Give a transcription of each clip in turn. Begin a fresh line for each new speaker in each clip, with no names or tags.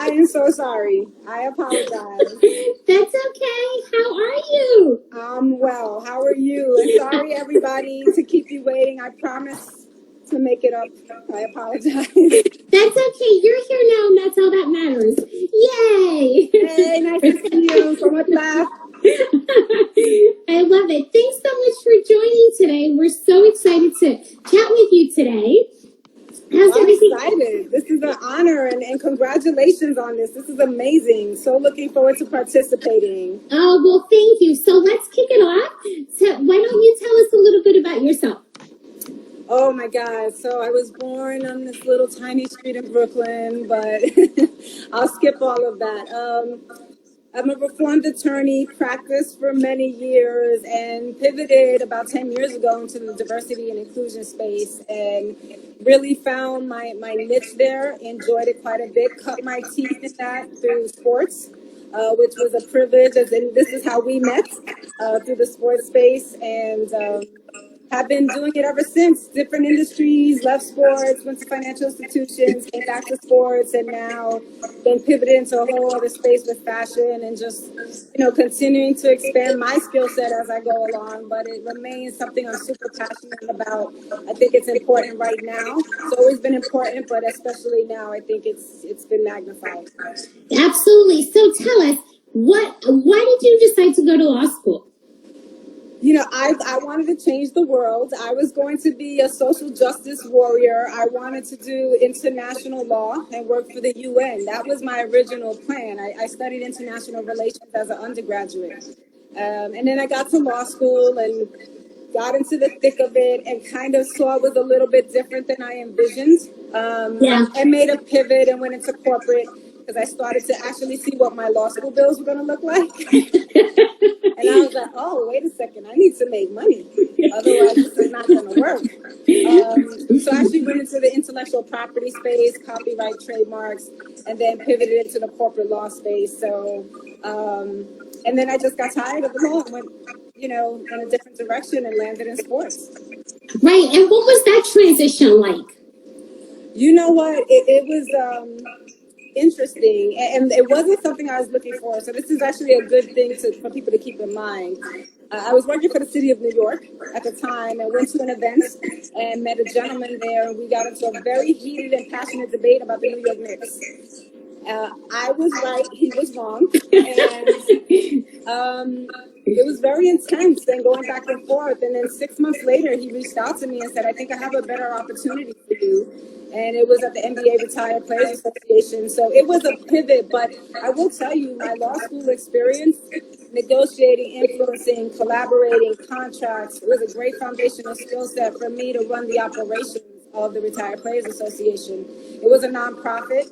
I am so sorry. I apologize.
That's okay. How are you?
I'm well. How are you? And sorry, everybody, to keep you waiting. I promise to make it up. I apologize.
That's okay. You're here now, and that's all that matters. Yay!
Hey, nice to see you. So much laugh.
I love it. Thanks so much for joining today. We're so excited to chat with you today. How's everything?
Excited. This is an honor, and congratulations on this. This is amazing. So looking forward to participating.
Oh, well, thank you. So let's kick it off. So why don't you tell us a little bit about yourself?
Oh my God. So I was born on this little tiny street in Brooklyn, but I'll skip all of that. I'm a reformed attorney, practiced for many years, and pivoted about 10 years ago into the diversity and inclusion space, and really found my niche there, enjoyed it quite a bit, cut my teeth in that through sports, which was a privilege, as in this is how we met, through the sports space, and have been doing it ever since. Different industries, left sports, went to financial institutions, came back to sports, and now been pivoted into a whole other space with fashion and just, continuing to expand my skill set as I go along. But it remains something I'm super passionate about. I think it's important right now. It's always been important, but especially now, I think it's been magnified.
Absolutely. So tell us, why did you decide to go to law school?
I wanted to change the world. I was going to be a social justice warrior. I wanted to do international law and work for the UN. That was my original plan. I studied international relations as an undergraduate. And then I got to law school and got into the thick of it and kind of saw it was a little bit different than I envisioned. I made a pivot and went into corporate because I started to actually see what my law school bills were going to look like. And I was like, oh, wait a second, I need to make money. Otherwise, this is not going to work. So I actually went into the intellectual property space, copyright, trademarks, and then pivoted into the corporate law space. So, and then I just got tired of the law and went, in a different direction and landed in sports.
Right. And what was that transition like?
You know what? It was interesting, and it wasn't something I was looking for. So this is actually a good thing for people to keep in mind. I was working for the city of New York at the time and went to an event and met a gentleman there, and we got into a very heated and passionate debate about the New York Knicks. I was right, he was wrong, and it was very intense and going back and forth. And then 6 months later, he reached out to me and said, I think I have a better opportunity for you. And it was at the NBA Retired Players Association. So it was a pivot, but I will tell you, my law school experience, negotiating, influencing, collaborating, contracts, it was a great foundational skill set for me to run the operations of the Retired Players Association. It was a nonprofit.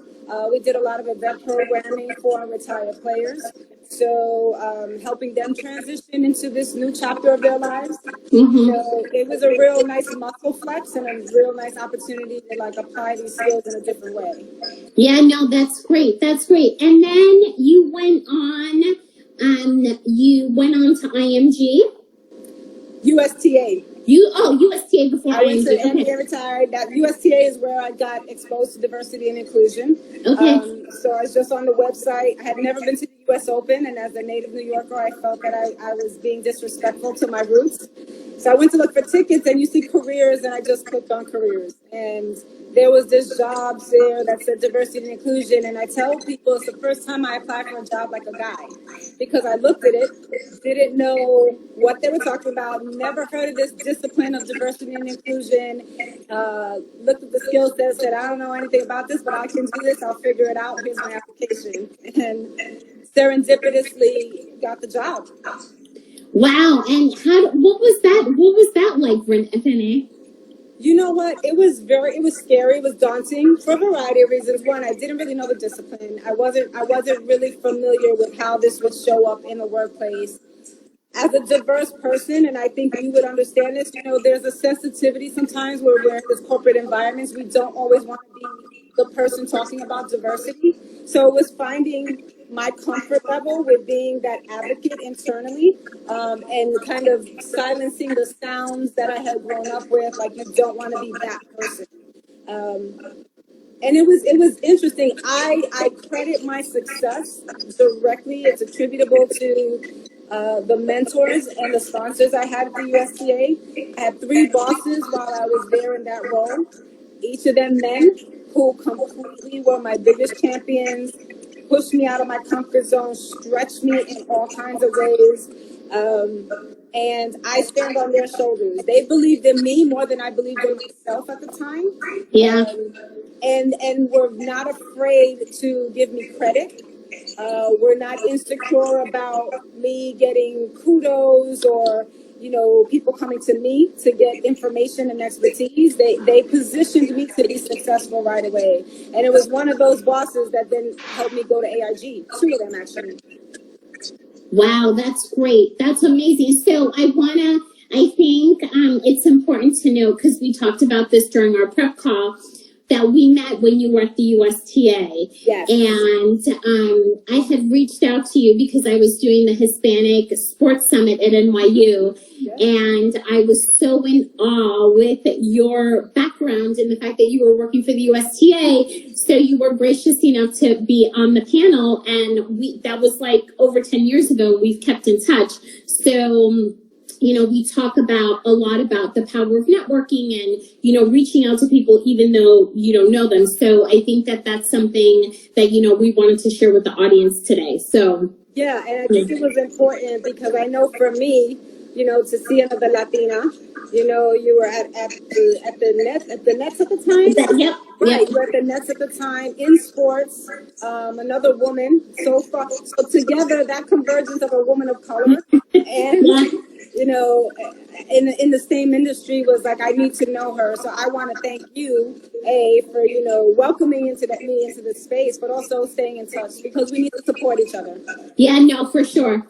We did a lot of event programming for retired players. So helping them transition into this new chapter of their lives. Mm-hmm. So it was a real nice muscle flex and a real nice opportunity to apply these skills in a different way.
Yeah, no, that's great. That's great. And then you went on to IMG.
USTA.
USTA before
I went to
IMG.
NBA Retired. That USTA is where I got exposed to diversity and inclusion.
Okay.
So I was just on the website. I had never been to the US Open, and as a native New Yorker, I felt that I was being disrespectful to my roots. So I went to look for tickets, and you see careers, and I just clicked on careers. And there was this jobs there that said diversity and inclusion, and I tell people it's the first time I applied for a job like a guy, because I looked at it, didn't know what they were talking about, never heard of this discipline of diversity and inclusion, looked at the skill set, said, I don't know anything about this, but I can do this, I'll figure it out, here's my application, and serendipitously got the job.
Wow, and what was that like, Renée?
You know what? It was scary. It was daunting for a variety of reasons. One, I didn't really know the discipline. I wasn't really familiar with how this would show up in the workplace. As a diverse person, and I think you would understand this, there's a sensitivity sometimes where we're in this corporate environments. We don't always want to be the person talking about diversity. So it was finding my comfort level with being that advocate internally, and kind of silencing the sounds that I had grown up with, like you don't want to be that person. And it was interesting. I credit my success directly. It's attributable to the mentors and the sponsors I had at the USDA. I had three bosses while I was there in that role. Each of them men who completely were my biggest champions, pushed me out of my comfort zone, stretched me in all kinds of ways. And I stand on their shoulders. They believed in me more than I believed in myself at the time.
Yeah.
And were not afraid to give me credit. We're not insecure about me getting kudos or, people coming to me to get information and expertise. They positioned me to be successful right away. And it was one of those bosses that then helped me go to AIG, two of them actually.
Wow, that's great. That's amazing. So I think it's important to know, because we talked about this during our prep call, that we met when you were at the USTA.
Yes.
And I had reached out to you because I was doing the Hispanic Sports Summit at NYU. Yes. And I was so in awe with your background and the fact that you were working for the USTA. So you were gracious enough to be on the panel. And that was like over 10 years ago. We've kept in touch. So we talk about a lot about the power of networking and, reaching out to people even though you don't know them. So I think that that's something that, we wanted to share with the audience today. So.
Yeah, and I think it was important because I know for me, to see another Latina, you were at the Nets at the time.
Yep.
Right,
Yep.
you were at the Nets at the time in sports. Another woman, so together that convergence of a woman of color and in the same industry was like, I need to know her. So I want to thank you, for welcoming me into the space, but also staying in touch because we need to support each other.
Yeah, no, for sure.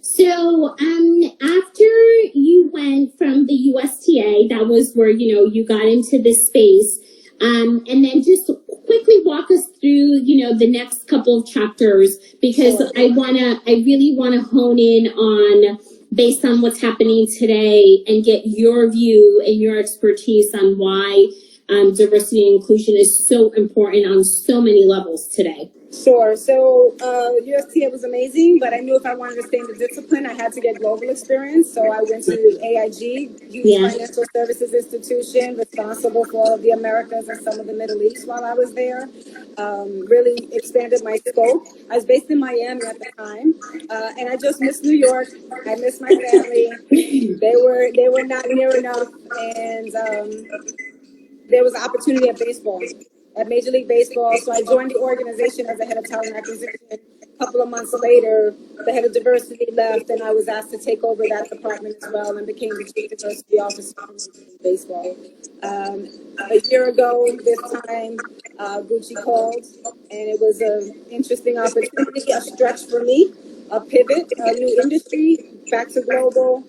So after you went from the USTA, that was where you got into this space, and then just quickly walk us through the next couple of chapters, because sure. I really wanna hone in on, based on what's happening today, and get your view and your expertise on why diversity and inclusion is so important on so many levels today.
Sure. So USTA was amazing, but I knew if I wanted to stay in the discipline, I had to get global experience. So I went to AIG, Financial Services Institution, responsible for all of the Americas and some of the Middle East while I was there. Really expanded my scope. I was based in Miami at the time, and I just missed New York. I missed my family. They were not near enough, and there was an opportunity at Major League Baseball. So I joined the organization as the head of talent acquisition. A couple of months later, the head of diversity left, and I was asked to take over that department as well and became the chief diversity officer for Major League Baseball. A year ago, this time, Gucci called, and it was an interesting opportunity, a stretch for me, a pivot, a new industry, back to global.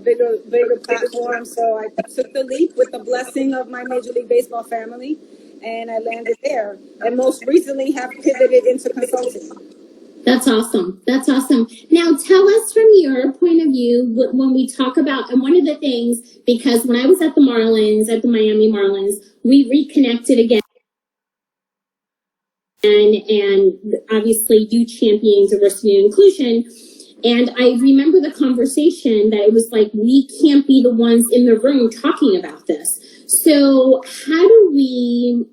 Bigger platform. So I took the leap with the blessing of my Major League Baseball family, and I landed there. And most recently have pivoted into consulting.
That's awesome. Now tell us from your point of view, when we talk about, and one of the things, because when I was at the Miami Marlins, we reconnected again. And obviously you champion diversity and inclusion. And I remember the conversation that it was like, we can't be the ones in the room talking about this. So how do we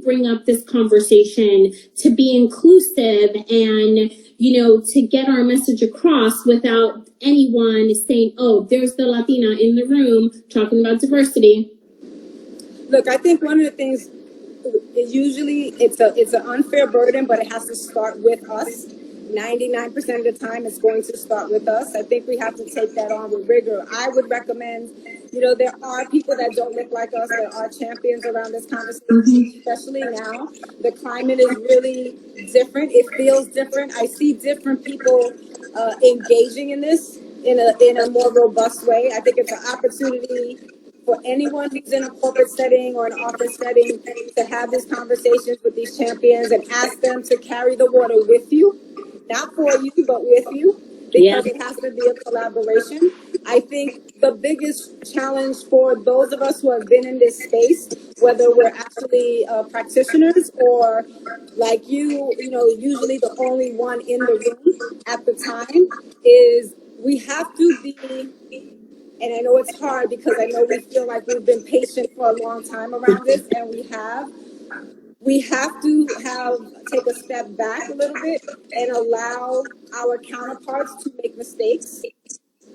bring up this conversation to be inclusive and, to get our message across without anyone saying, oh, there's the Latina in the room talking about diversity?
Look, I think one of the things is usually it's an unfair burden, but it has to start with us. 99% of the time, it's going to start with us. I think we have to take that on with rigor. I would recommend, there are people that don't look like us. There are champions around this conversation, especially now. The climate is really different. It feels different. I see different people engaging in this in a more robust way. I think it's an opportunity for anyone who's in a corporate setting or an office setting to have these conversations with these champions and ask them to carry the water with you. Not for you, but with you. because it has to be a collaboration. I think the biggest challenge for those of us who have been in this space, whether we're actually practitioners or like you know, usually the only one in the room at the time, is we have to be, and I know it's hard because I know we feel like we've been patient for a long time around this, and we have to take a step back a little bit and allow our counterparts to make mistakes.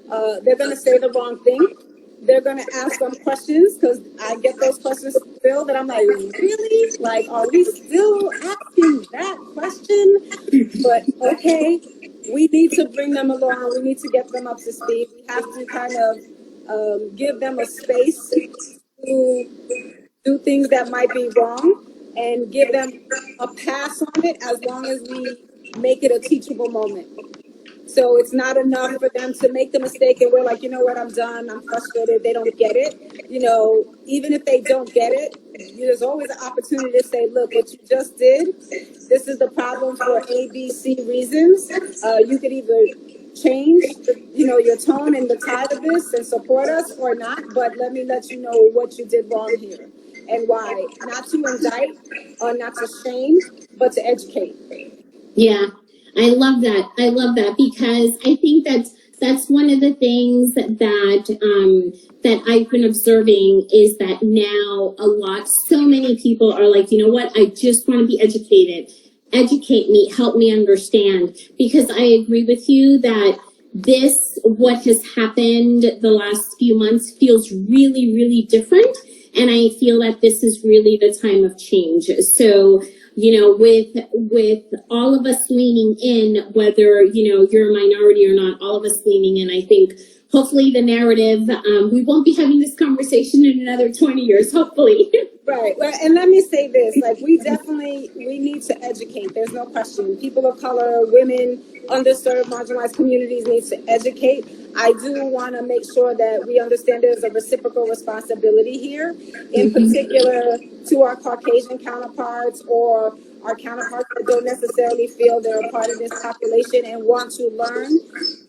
They're going to say the wrong thing. They're going to ask them questions, because I get those questions still that I'm like, really? Like, are we still asking that question? But okay, we need to bring them along. We need to get them up to speed. We have to kind of give them a space to do things that might be wrong and give them a pass on it, as long as we make it a teachable moment. So it's not enough for them to make the mistake and we're like, you know what, I'm done, I'm frustrated, they don't get it. You know, even if they don't get it, there's always an opportunity to say, look, what you just did, this is the problem for A, B, C reasons. You could either change, you know, your tone and the tide of this and support us or not, but let me let you know what you did wrong here and why. Not to indict or not to shame, but to educate.
Yeah, I love that. I love that, because I think that's one of the things that I've been observing, is that now so many people are like, you know what, I just want to be educated. Educate me, help me understand, because I agree with you that what has happened the last few months feels really, really different. And I feel that this is really the time of change. So, you know, with all of us leaning in, whether, you know, you're a minority or not, all of us leaning in, I think hopefully the narrative, we won't be having this conversation in another 20 years, hopefully.
Right. Well, and let me say this, like, we need to educate. There's no question. People of color, women, underserved, marginalized communities need to educate. I do want to make sure that we understand there's a reciprocal responsibility here, in particular to our Caucasian counterparts or our counterparts that don't necessarily feel they're a part of this population and want to learn.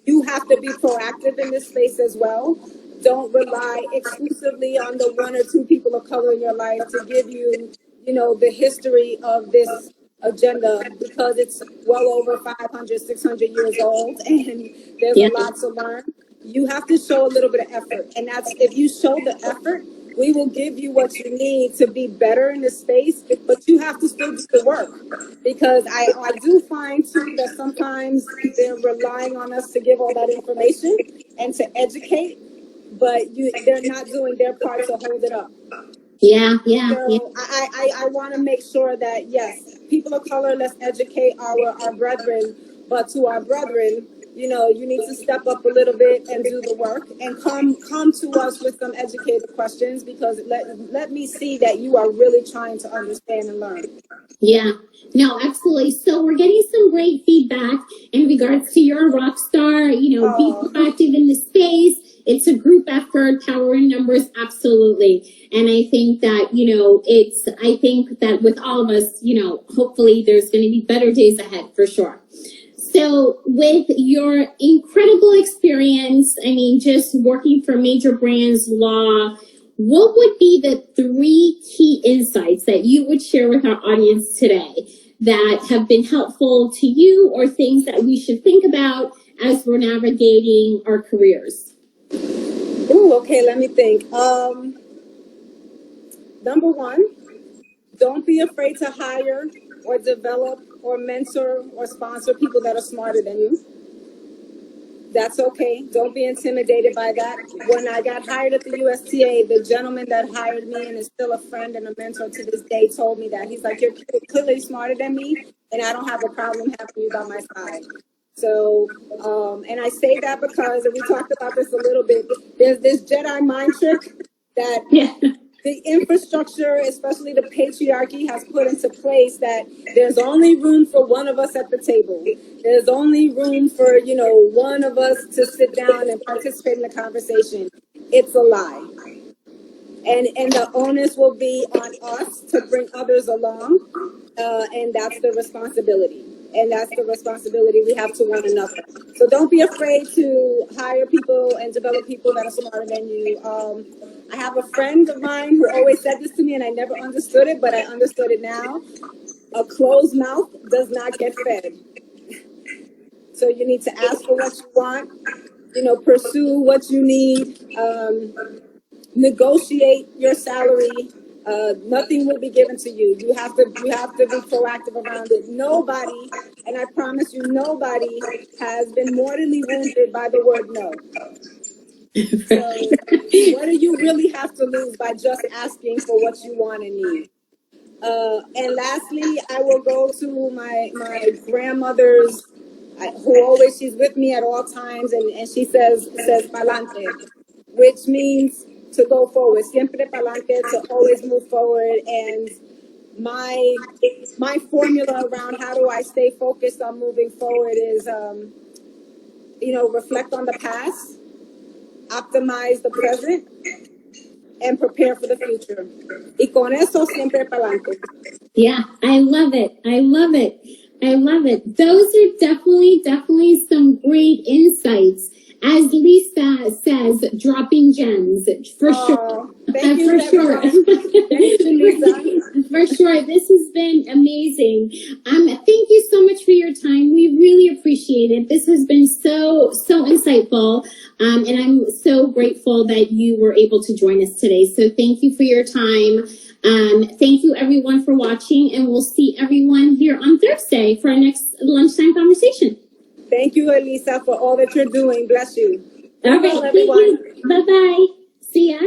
You have to be proactive in this space as well. Don't rely exclusively on the one or two people of color in your life to give you, you know, the history of this agenda, because it's well over 500, 600 years old, and there's a lot to learn. You have to show a little bit of effort, and that's, if you show the effort, we will give you what you need to be better in this space, but you have to still do the work, because I do find too that sometimes they're relying on us to give all that information and to educate, but they're not doing their part to hold it up. So I want to make sure that, yes, people of color, let's educate our brethren, but to our brethren, you know, you need to step up a little bit and do the work and come to us with some educated questions, because let me see that you are really trying to understand and learn.
Yeah, no, absolutely. So we're getting some great feedback in regards to your rock star, you know, be proactive in the space. It's a group effort, power in numbers, absolutely. And I think that, you know, I think that with all of us, you know, hopefully there's going to be better days ahead for sure. So with your incredible experience, I mean, just working for major brands, law, what would be the 3 key insights that you would share with our audience today that have been helpful to you, or things that we should think about as we're navigating our careers?
Ooh, okay, let me think. Number 1, don't be afraid to hire or develop or mentor or sponsor people that are smarter than you. That's okay. Don't be intimidated by that. When I got hired at the USTA, the gentleman that hired me and is still a friend and a mentor to this day told me that. He's like, you're clearly smarter than me, and I don't have a problem having you by my side. So, and I say that because, and we talked about this a little bit, there's this Jedi mind trick that the infrastructure, especially the patriarchy, has put into place, that there's only room for one of us at the table. There's only room for, you know, one of us to sit down and participate in the conversation. It's a lie. And the onus will be on us to bring others along, and that's the responsibility. And that's the responsibility we have to one another. So don't be afraid to hire people and develop people that are smarter than you. I have a friend of mine who always said this to me, and I never understood it, but I understood it now. A closed mouth does not get fed. So you need to ask for what you want, pursue what you need, negotiate your salary. Nothing will be given to you. You have to be proactive around it. Nobody, and I promise you, nobody has been mortally wounded by the word no. So what do you really have to lose by just asking for what you want and need? And lastly, I will go to my grandmother's, she's with me at all times, and she says pa'lante, which means to go forward, siempre pa'lante, to always move forward. And my formula around how do I stay focused on moving forward is, reflect on the past, optimize the present, and prepare for the future. Y con eso siempre pa'lante.
Yeah, I love it. I love it. I love it. Those are definitely some great insights. As Lisa says, dropping gems for sure.
Thank you,
for sure.
Thank you, Lisa.
For sure. This has been amazing. Thank you so much for your time. We really appreciate it. This has been so insightful. And I'm so grateful that you were able to join us today. So thank you for your time. Thank you everyone for watching, and we'll see everyone here on Thursday for our next lunchtime conversation.
Thank you, Elisa, for all that you're doing. Bless you.
All right. Thank you. Bye-bye. See ya.